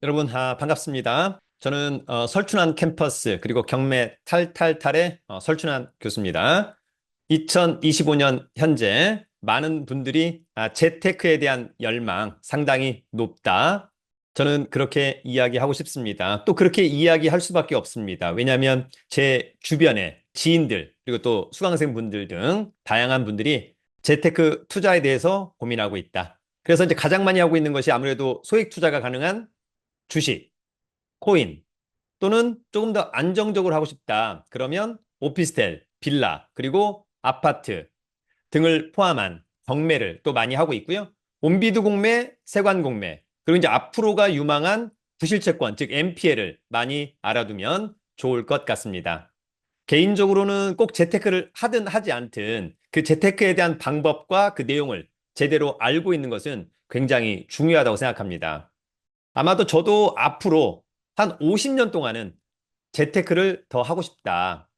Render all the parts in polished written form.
여러분, 반갑습니다. 저는 설춘환 캠퍼스 그리고 경매 탈탈탈의 설춘환 교수입니다. 2025년 현재 많은 분들이 재테크에 대한 열망 상당히 높다. 저는 그렇게 이야기하고 싶습니다. 또 그렇게 이야기할 수밖에 없습니다. 왜냐하면 제 주변에 지인들 그리고 또 수강생분들 등 다양한 분들이 재테크 투자에 대해서 고민하고 있다. 그래서 이제 가장 많이 하고 있는 것이 아무래도 소액 투자가 가능한 주식, 코인 또는 조금 더 안정적으로 하고 싶다. 그러면 오피스텔, 빌라, 그리고 아파트 등을 포함한 경매를 또 많이 하고 있고요. 온비드 공매, 세관 공매, 그리고 이제 앞으로가 유망한 부실채권, 즉 NPL을 많이 알아두면 좋을 것 같습니다. 개인적으로는 꼭 재테크를 하든 하지 않든 그 재테크에 대한 방법과 그 내용을 제대로 알고 있는 것은 굉장히 중요하다고 생각합니다. 아마도 저도 앞으로 한 50년 동안은 재테크를 더 하고 싶다.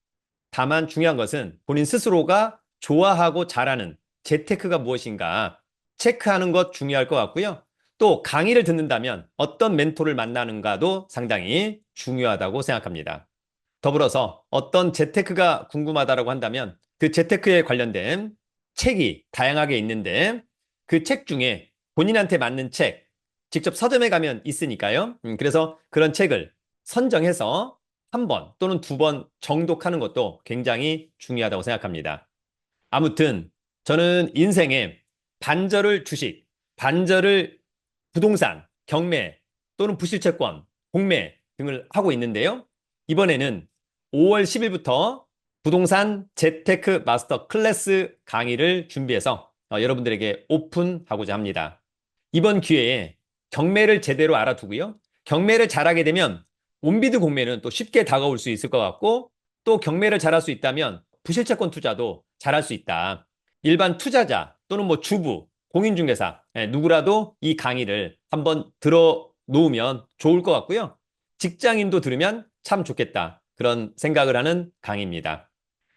다만 중요한 것은 본인 스스로가 좋아하고 잘하는 재테크가 무엇인가 체크하는 것 중요할 것 같고요. 또 강의를 듣는다면 어떤 멘토를 만나는가도 상당히 중요하다고 생각합니다. 더불어서 어떤 재테크가 궁금하다고 한다면 그 재테크에 관련된 책이 다양하게 있는데 그 책 중에 본인한테 맞는 책, 직접 서점에 가면 있으니까요. 그래서 그런 책을 선정해서 한 번 또는 두 번 정독하는 것도 굉장히 중요하다고 생각합니다. 아무튼 저는 인생에 반절을 주식, 반절을 부동산, 경매 또는 부실채권, 공매 등을 하고 있는데요. 이번에는 5월 10일부터 부동산 재테크 마스터 클래스 강의를 준비해서 여러분들에게 오픈하고자 합니다. 이번 기회에 경매를 제대로 알아두고요. 경매를 잘하게 되면 온비드 공매는 또 쉽게 다가올 수 있을 것 같고 또 경매를 잘할 수 있다면 부실채권 투자도 잘할 수 있다. 일반 투자자 또는 뭐 주부, 공인중개사 누구라도 이 강의를 한번 들어 놓으면 좋을 것 같고요. 직장인도 들으면 참 좋겠다. 그런 생각을 하는 강의입니다.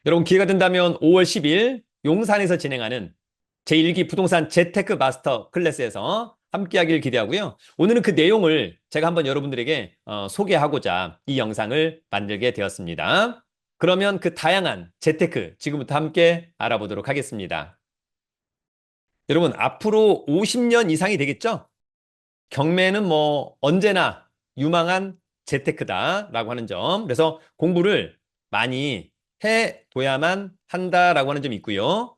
여러분 기회가 된다면 5월 10일 용산에서 진행하는 제1기 부동산 재테크 마스터 클래스에서 함께하길 기대하고요. 오늘은 그 내용을 제가 한번 여러분들에게 소개하고자 이 영상을 만들게 되었습니다. 그러면 그 다양한 재테크 지금부터 함께 알아보도록 하겠습니다. 여러분 앞으로 50년 이상이 되겠죠? 경매는 뭐 언제나 유망한 재테크다라고 하는 점. 그래서 공부를 많이 해둬야만 한다라고 하는 점이 있고요.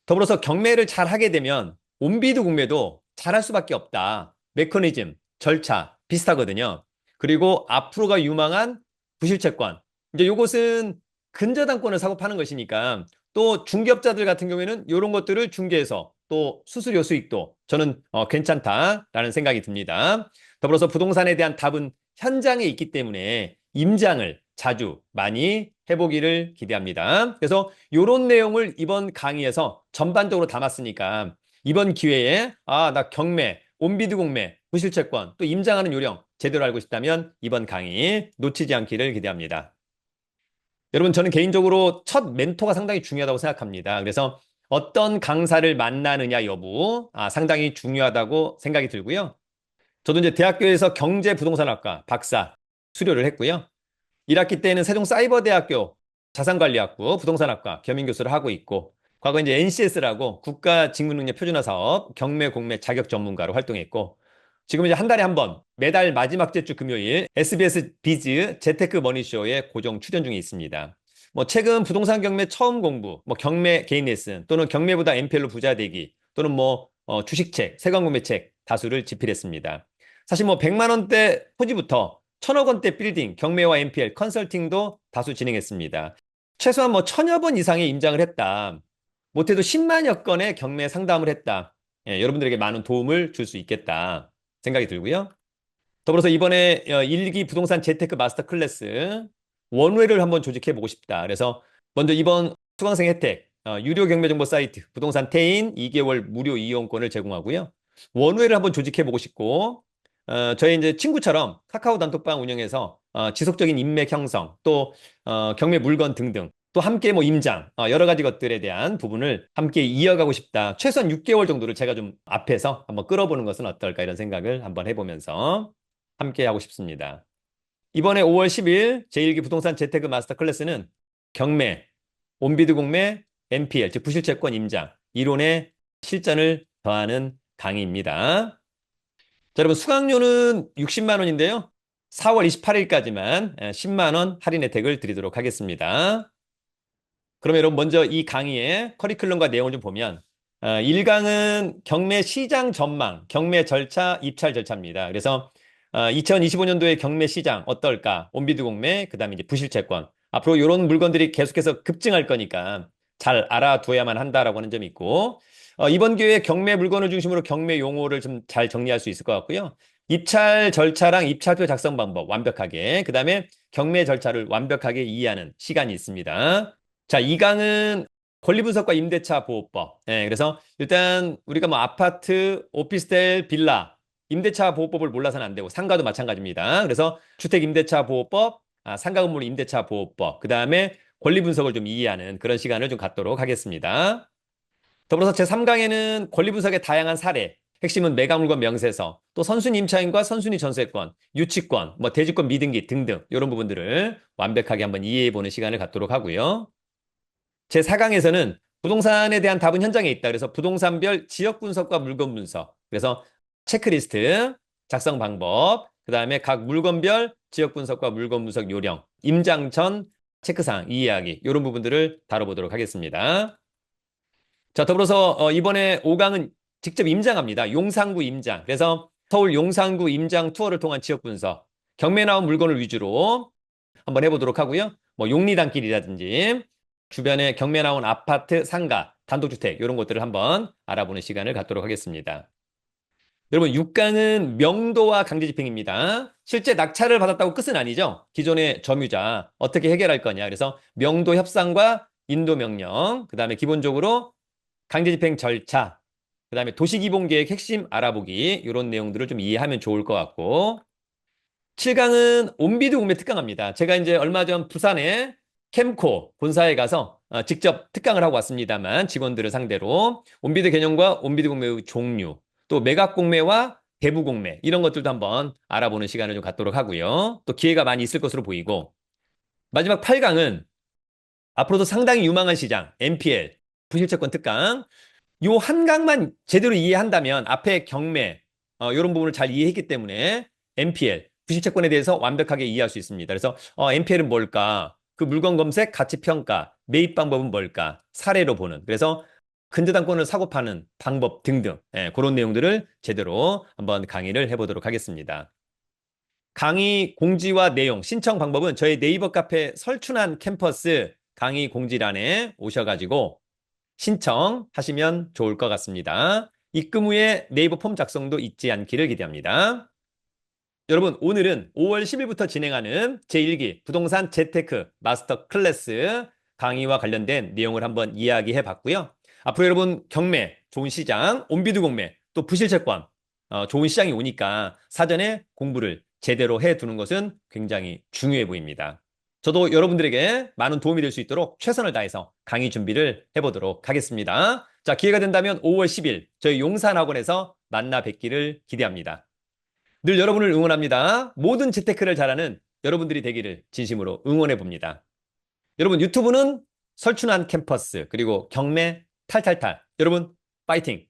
더불어서 경매를 잘 하게 되면 온비드 공매도 잘할 수밖에 없다. 메커니즘, 절차 비슷하거든요. 그리고 앞으로가 유망한 부실채권. 이제 요것은 근저당권을 사고 파는 것이니까 또 중개업자들 같은 경우에는 이런 것들을 중개해서 또 수수료 수익도 저는 괜찮다라는 생각이 듭니다. 더불어서 부동산에 대한 답은 현장에 있기 때문에 임장을 자주 많이 해보기를 기대합니다. 그래서 이런 내용을 이번 강의에서 전반적으로 담았으니까 이번 기회에 나 경매, 온비드 공매, 부실채권, 또 임장하는 요령 제대로 알고 싶다면 이번 강의 놓치지 않기를 기대합니다. 여러분 저는 개인적으로 첫 멘토가 상당히 중요하다고 생각합니다. 그래서 어떤 강사를 만나느냐 여부 상당히 중요하다고 생각이 들고요. 저도 이제 대학교에서 경제부동산학과 박사 수료를 했고요. 1학기 때는 세종사이버대학교 자산관리학부 부동산학과 겸임교수를 하고 있고 과거 이제 NCS라고 국가직무능력표준화 사업 경매 공매 자격 전문가로 활동했고 지금 이제 한 달에 한 번 매달 마지막 주 금요일 SBS 비즈 재테크 머니쇼에 고정 출연 중에 있습니다. 뭐 최근 부동산 경매 처음 공부, 뭐 경매 개인 레슨 또는 경매보다 MPL로 부자 되기 또는 뭐 주식책, 세관 공매책 다수를 집필했습니다. 사실 뭐 100만 원대 토지부터 1000억 원대 빌딩, 경매와 MPL, 컨설팅도 다수 진행했습니다. 최소한 뭐 1000여 번 이상의 임장을 했다. 못해도 10만여 건의 경매 상담을 했다. 여러분들에게 많은 도움을 줄 수 있겠다 생각이 들고요. 더불어서 이번에 1기 부동산 재테크 마스터 클래스 원회를 한번 조직해 보고 싶다. 그래서 먼저 이번 수강생 혜택 유료 경매 정보 사이트 부동산 태인 2개월 무료 이용권을 제공하고요. 원회를 한번 조직해 보고 싶고 저희 이제 친구처럼 카카오 단톡방 운영해서 지속적인 인맥 형성, 또 경매 물건 등등, 또 함께 뭐 임장, 여러 가지 것들에 대한 부분을 함께 이어가고 싶다. 최소한 6개월 정도를 제가 좀 앞에서 한번 끌어보는 것은 어떨까 이런 생각을 한번 해보면서 함께 하고 싶습니다. 이번에 5월 10일 제1기 부동산 재테크 마스터 클래스는 경매, 온비드 공매, NPL, 즉 부실채권 임장, 이론의 실전을 더하는 강의입니다. 자, 여러분 수강료는 60만 원인데요. 4월 28일까지만 10만 원 할인 혜택을 드리도록 하겠습니다. 그러면 여러분 먼저 이 강의의 커리큘럼과 내용을 좀 보면 1강은 경매 시장 전망, 경매 절차, 입찰 절차입니다. 그래서 2025년도에 경매 시장 어떨까? 온비드 공매, 그다음에 이제 부실채권. 앞으로 이런 물건들이 계속해서 급증할 거니까 잘 알아둬야만 한다라고 하는 점이 있고 이번 기회에 경매 물건을 중심으로 경매 용어를 좀 잘 정리할 수 있을 것 같고요. 입찰 절차랑 입찰표 작성 방법 완벽하게, 그다음에 경매 절차를 완벽하게 이해하는 시간이 있습니다. 자, 2강은 권리분석과 임대차 보호법. 그래서 일단 우리가 뭐 아파트, 오피스텔, 빌라, 임대차 보호법을 몰라서는 안 되고 상가도 마찬가지입니다. 그래서 주택 임대차 보호법, 상가 건물 임대차 보호법, 그 다음에 권리 분석을 좀 이해하는 그런 시간을 좀 갖도록 하겠습니다. 더불어서 제3강에는 권리 분석의 다양한 사례, 핵심은 매각물건 명세서, 또 선순위 임차인과 선순위 전세권, 유치권, 뭐 대지권 미등기 등등 이런 부분들을 완벽하게 한번 이해해보는 시간을 갖도록 하고요. 제4강에서는 부동산에 대한 답은 현장에 있다. 그래서 부동산별 지역 분석과 물건 분석. 그래서 체크리스트, 작성 방법, 그 다음에 각 물건별 지역 분석과 물건 분석 요령, 임장 전 체크사항, 이해하기 이런 부분들을 다뤄보도록 하겠습니다. 자, 더불어서 이번에 5강은 직접 임장합니다. 용산구 임장. 그래서 서울 용산구 임장 투어를 통한 지역 분석, 경매 나온 물건을 위주로 한번 해보도록 하고요. 뭐 용리단길이라든지 주변에 경매 나온 아파트, 상가, 단독주택 이런 것들을 한번 알아보는 시간을 갖도록 하겠습니다. 여러분 6강은 명도와 강제집행입니다. 실제 낙찰을 받았다고 끝은 아니죠. 기존의 점유자 어떻게 해결할 거냐. 그래서 명도 협상과 인도명령, 그 다음에 기본적으로 강제집행 절차, 그 다음에 도시기본계획 핵심 알아보기 이런 내용들을 좀 이해하면 좋을 것 같고 7강은 온비드 공매 특강합니다. 제가 이제 얼마 전 부산에 캠코 본사에 가서 직접 특강을 하고 왔습니다만 직원들을 상대로 온비드 개념과 온비드 공매의 종류, 또 매각 공매와 대부 공매 이런 것들도 한번 알아보는 시간을 좀 갖도록 하고요. 또 기회가 많이 있을 것으로 보이고 마지막 8강은 앞으로도 상당히 유망한 시장 NPL 부실채권 특강 요 한 강만 제대로 이해한다면 앞에 경매 이런 부분을 잘 이해했기 때문에 NPL 부실채권에 대해서 완벽하게 이해할 수 있습니다. 그래서 NPL은 뭘까? 그 물건 검색, 가치 평가, 매입 방법은 뭘까? 사례로 보는. 그래서 근저당권을 사고 파는 방법 등등 그런 내용들을 제대로 한번 강의를 해보도록 하겠습니다. 강의 공지와 내용, 신청 방법은 저희 네이버 카페 설춘한 캠퍼스 강의 공지란에 오셔가지고 신청하시면 좋을 것 같습니다. 입금 후에 네이버 폼 작성도 잊지 않기를 기대합니다. 여러분, 오늘은 5월 10일부터 진행하는 제1기 부동산 재테크 마스터 클래스 강의와 관련된 내용을 한번 이야기해 봤고요. 앞으로 여러분 경매, 좋은 시장, 온비드 공매, 또 부실채권, 좋은 시장이 오니까 사전에 공부를 제대로 해 두는 것은 굉장히 중요해 보입니다. 저도 여러분들에게 많은 도움이 될 수 있도록 최선을 다해서 강의 준비를 해보도록 하겠습니다. 자, 기회가 된다면 5월 10일 저희 용산학원에서 만나 뵙기를 기대합니다. 늘 여러분을 응원합니다. 모든 재테크를 잘하는 여러분들이 되기를 진심으로 응원해 봅니다. 여러분 유튜브는 설춘한 캠퍼스 그리고 경매 탈탈탈 여러분 파이팅!